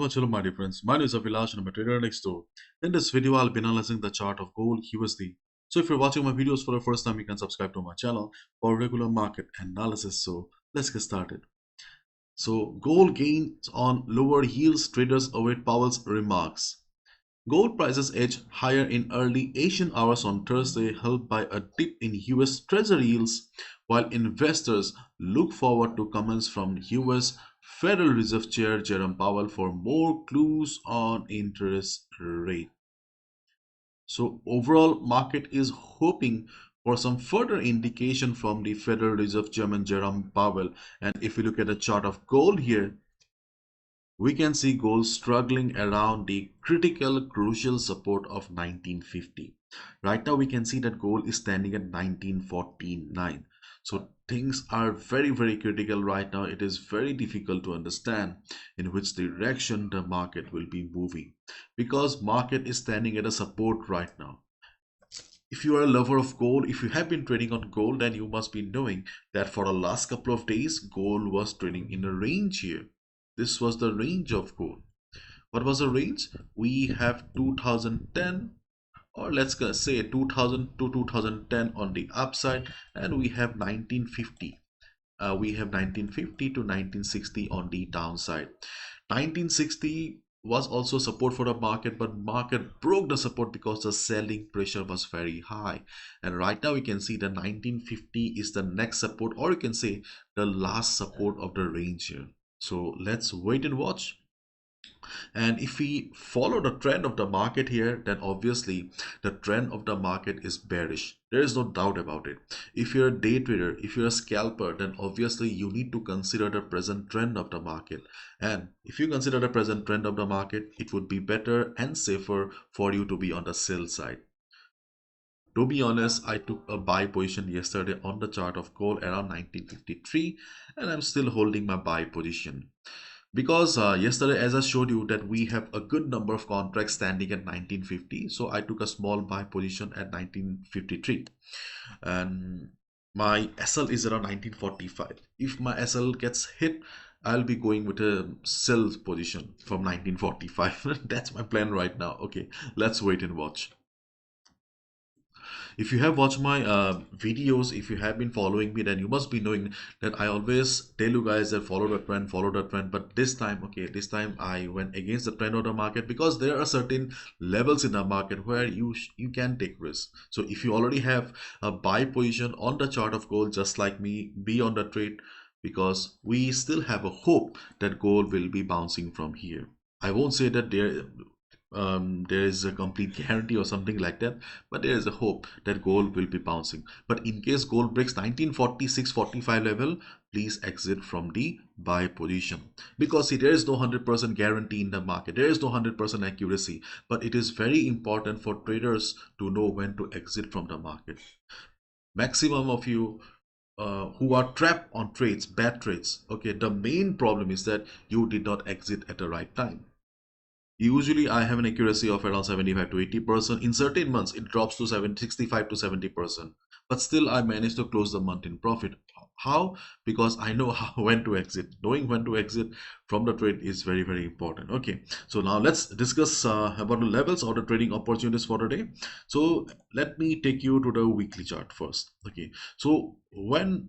much, hello my dear friends. My name is Avilash and I'm a trader next door. In this video, I'll be analyzing the chart of gold USD. So if you're watching my videos for the first time, you can subscribe to my channel for regular market analysis. So let's get started. So gold gains on lower yields, traders await Powell's remarks. Gold prices edged higher in early Asian hours on Thursday, helped by a dip in US Treasury yields, while investors look forward to comments from US Federal Reserve Chair Jerome Powell for more clues on interest rate. So overall, market is hoping for some further indication from the Federal Reserve Chairman Jerome Powell. And if you look at the chart of gold here, we can see gold struggling around the critical crucial support of 1950. Right now we can see that gold is standing at 1949. So things are very critical right now. It is very difficult to understand in which direction the market will be moving, because market is standing at a support right now. If you are a lover of gold, if you have been trading on gold, then you must be knowing that for the last couple of days gold was trading in a range here. This was the range of gold. What was the range? We have 2010, or let's say 2000 to 2010 on the upside, and we have 1950. We have 1950 to 1960 on the downside. 1960 was also support for the market, but market broke the support because the selling pressure was very high. And right now we can see the 1950 is the next support, or you can say the last support of the range here. So let's wait and watch. And if we follow the trend of the market here, then obviously the trend of the market is bearish. There is no doubt about it. If you're a day trader, if you're a scalper, then obviously you need to consider the present trend of the market. And if you consider the present trend of the market, it would be better and safer for you to be on the sell side. To be honest, I took a buy position yesterday on the chart of gold around 1953, and I'm still holding my buy position. Because yesterday, as I showed you, that we have a good number of contracts standing at 1950, so I took a small buy position at 1953, and my SL is around 1945. If my SL gets hit, I'll be going with a sell position from 1945. That's my plan right now. Okay, let's wait and watch. If you have watched my videos, if you have been following me, then you must be knowing that I always tell you guys that follow the trend. But this time, okay, this time I went against the trend of the market, because there are certain levels in the market where you can take risks. So if you already have a buy position on the chart of gold, just like me, be on the trade, because we still have a hope that gold will be bouncing from here. I won't say that there is a complete guarantee or something like that, but there is a hope that gold will be bouncing. But in case gold breaks 1946-45 level, please exit from the buy position, because see, there is no 100% guarantee in the market, there is no 100% accuracy, but it is very important for traders to know when to exit from the market. Maximum of you who are trapped on trades, bad trades, okay, the main problem is that you did not exit at the right time. Usually I have an accuracy of around 75 to 80%. In certain months it drops to 65 to 70%. But still I managed to close the month in profit. How? Because I know when to exit. Knowing when to exit from the trade is very important. Okay, so now let's discuss about the levels or the trading opportunities for the day. So let me take you to the weekly chart first. Okay, so when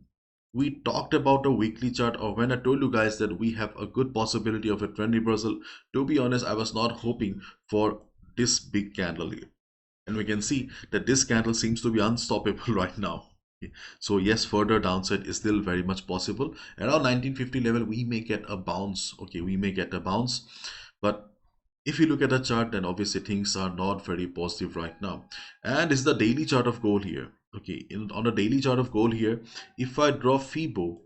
we talked about the weekly chart, or when I told you guys that we have a good possibility of a trend reversal, to be honest, I was not hoping for this big candle here. And we can see that this candle seems to be unstoppable right now. Okay. So yes, further downside is still very much possible. Around 1950 level, we may get a bounce. Okay, we may get a bounce. But if you look at the chart, then obviously things are not very positive right now. And this is the daily chart of gold here. Okay, on the daily chart of gold here, if I draw Fibo,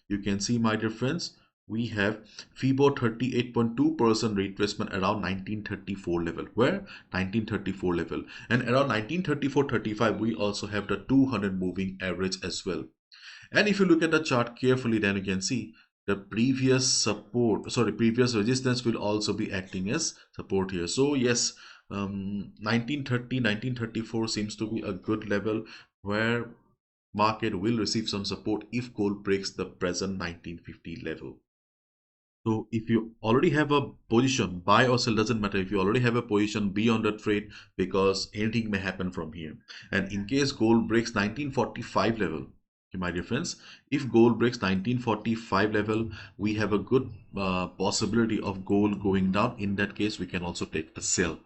you can see, my dear friends, we have Fibo 38.2% retracement around 1934 level. Where? 1934 level. And around 1934-35, we also have the 200 moving average as well. And if you look at the chart carefully, then you can see the previous support, sorry, previous resistance will also be acting as support here. So yes, 1930, 1934 seems to be a good level where market will receive some support if gold breaks the present 1950 level. So if you already have a position, buy or sell doesn't matter. If you already have a position, be on the trade because anything may happen from here. And in case gold breaks 1945 level, okay, my dear friends, if gold breaks 1945 level, we have a good possibility of gold going down. In that case, we can also take a sell.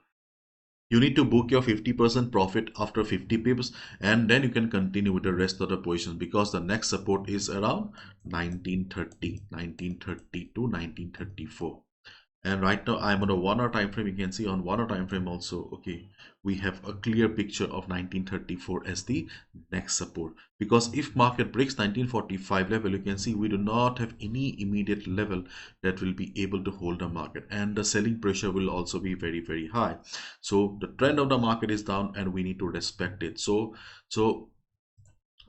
You need to book your 50% profit after 50 pips, and then you can continue with the rest of the positions because the next support is around 1930, 1930 to 1934. And right now I'm on a 1 hour time frame. You can see on 1 hour time frame also, okay, we have a clear picture of 1934 as the next support, because if market breaks 1945 level, you can see we do not have any immediate level that will be able to hold the market, and the selling pressure will also be very high. So the trend of the market is down and we need to respect it. So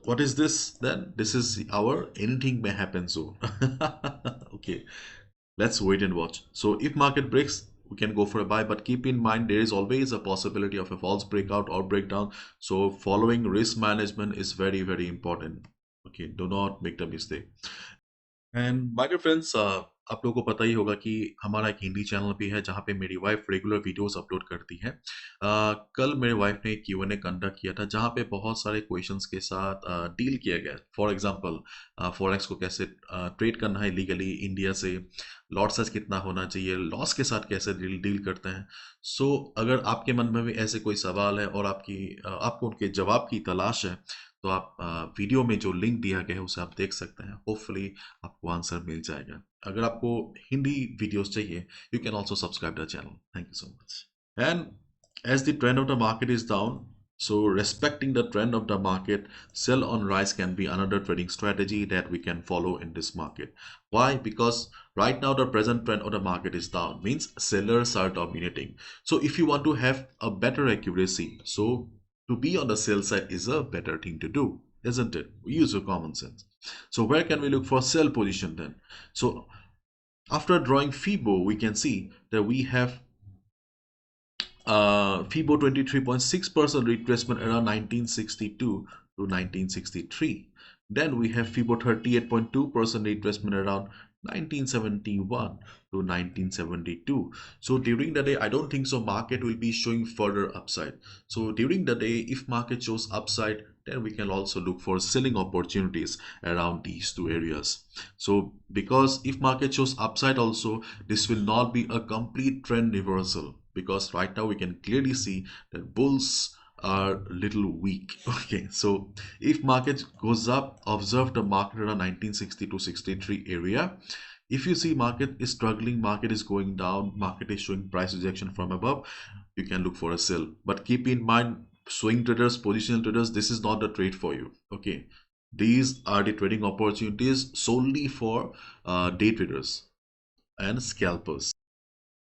what is this then? This is our anything may happen zone. Okay, let's wait and watch. So if market breaks, we can go for a buy, but keep in mind there is always a possibility of a false breakout or breakdown. So following risk management is very important. Okay, do not make the mistake. And my dear friends, आप लोगों को पता ही होगा कि हमारा एक Hindi channel भी है जहाँ पे मेरी वाइफ रेगुलर वीडियोस अपलोड करती है। कल मेरे वाइफ ने Q&A कंडक्ट किया था जहाँ पे बहुत सारे क्वेश्चंस के साथ डील किया गया। फॉर एग्जांपल, फॉरेक्स को कैसे ट्रेड करना है लीगली इंडिया से, लॉट साइज कितना होना चाहिए, लॉस के साथ कैसे डील करते हैं। सो अगर आपके मन में भी ऐसे कोई सवाल है और आपको उनके जवाब की तलाश है, तो आप वीडियो में जो लिंक दिया गया है उसे आप देख सकते हैं। होपफुली आपको आंसर मिल जाएगा। अगर आपको हिंदी वीडियोस चाहिए, you can also subscribe the channel. Thank you so much. And as the trend of the market is down, so respecting the trend of the market, sell on rise can be another trading strategy that we can follow in this market. Why? Because right now the present trend of the market is down, means sellers are dominating. So if you want to have a better accuracy, so to be on the sell side is a better thing to do, isn't it? Use your common sense. So where can we look for sell position then? So after drawing FIBO, we can see that we have FIBO 23.6% retracement around 1962 to 1963. Then we have FIBO 38.2% retracement around 1971 to 1972. So during the day, I don't think so market will be showing further upside. So during the day, if market shows upside, then we can also look for selling opportunities around these two areas. So because if market shows upside also, this will not be a complete trend reversal, because right now we can clearly see that bulls are little weak. Okay, so if market goes up, observe the market around 1960 to 63 area. If you see market is struggling, market is going down, market is showing price rejection from above, you can look for a sell. But keep in mind, swing traders, positional traders, this is not the trade for you. Okay, these are the trading opportunities solely for day traders and scalpers,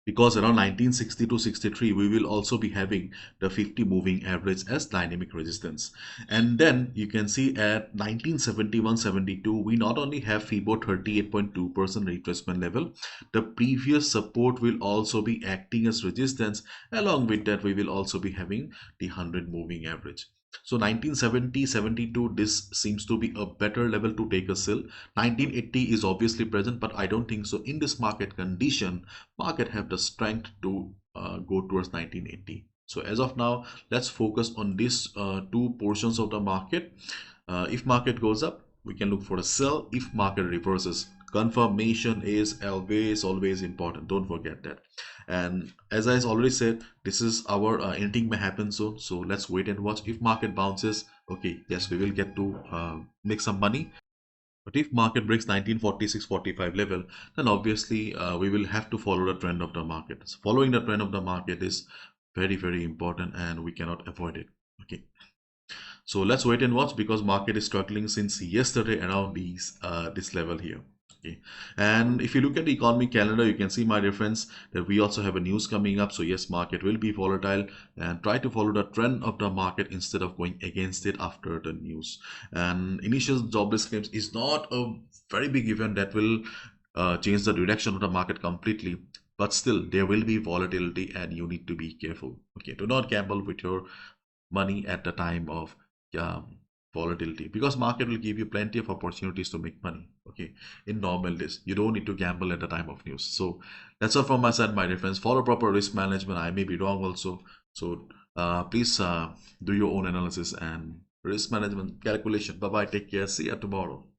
because around 1960 to 63 we will also be having the 50 moving average as dynamic resistance. And then you can see at 1971-72 we not only have FIBO 38.2% retracement level, the previous support will also be acting as resistance. Along with that, we will also be having the 100 moving average. So 1970-72, this seems to be a better level to take a sell. 1980 is obviously present, but I don't think so in this market condition market have the strength to go towards 1980. So as of now, let's focus on these two portions of the market. If market goes up, we can look for a sell. If market reverses, confirmation is always important. Don't forget that. And as I already said, this is our anything may happen zone. So let's wait and watch. If market bounces, okay, yes, we will get to make some money. But if market breaks 1946-45 level, then obviously we will have to follow the trend of the market. So following the trend of the market is very important and we cannot avoid it. Okay. So let's wait and watch, because market is struggling since yesterday around this level here. Okay. And if you look at the economy calendar, you can see, my dear friends, that we also have a news coming up. So yes, market will be volatile, and try to follow the trend of the market instead of going against it after the news. And initial jobless claims is not a very big event that will change the direction of the market completely, but still there will be volatility and you need to be careful. Okay, do not gamble with your money at the time of volatility, because market will give you plenty of opportunities to make money. Okay, in normal days you don't need to gamble at the time of news. So that's all from my side, my dear friends. Follow proper risk management. I may be wrong also, so please do your own analysis and risk management calculation. Bye bye, take care, see you tomorrow.